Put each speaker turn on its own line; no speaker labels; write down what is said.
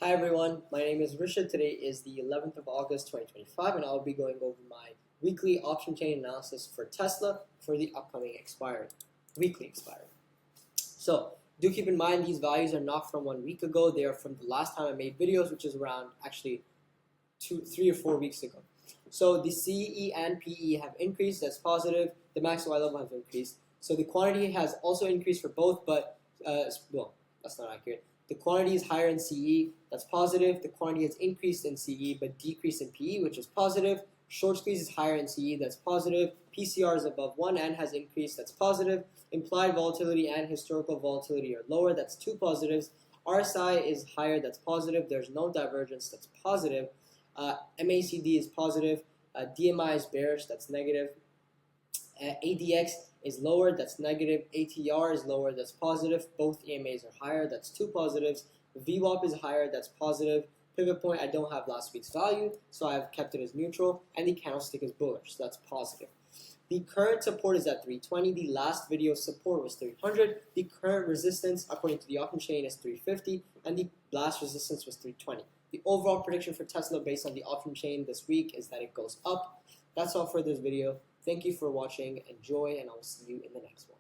Hi everyone, my name is Rishad. Today is the 11th of August 2025 and I'll be going over my weekly option chain analysis for Tesla for the upcoming weekly expiry. So do keep in mind these values are not from 1 week ago, they are from the last time I made videos, which is around actually 3 or 4 weeks ago. So the CE and PE have increased, that's positive, the max Y level has increased. So the quantity has also increased for both, but well, that's not accurate. The quantity is higher in CE, that's positive. The quantity has increased in CE but decreased in PE, which is positive. Short squeeze is higher in CE, that's positive. PCR is above 1 and has increased, that's positive. Implied volatility and historical volatility are lower, that's 2 positives. RSI is higher, that's positive. There's no divergence, that's positive. MACD is positive. DMI is bearish, that's negative. ADX is lower, that's negative. ATR is lower, that's positive. Both EMAs are higher, that's 2 positives. VWAP is higher, that's positive. Pivot point, I don't have last week's value, so I've kept it as neutral. And the candlestick is bullish, so that's positive. The current support is at 320. The last video support was 300. The current resistance, according to the option chain, is 350. And the last resistance was 320. The overall prediction for Tesla based on the option chain this week is that it goes up. That's all for this video. Thank you for watching. Enjoy, and I will see you in the next one.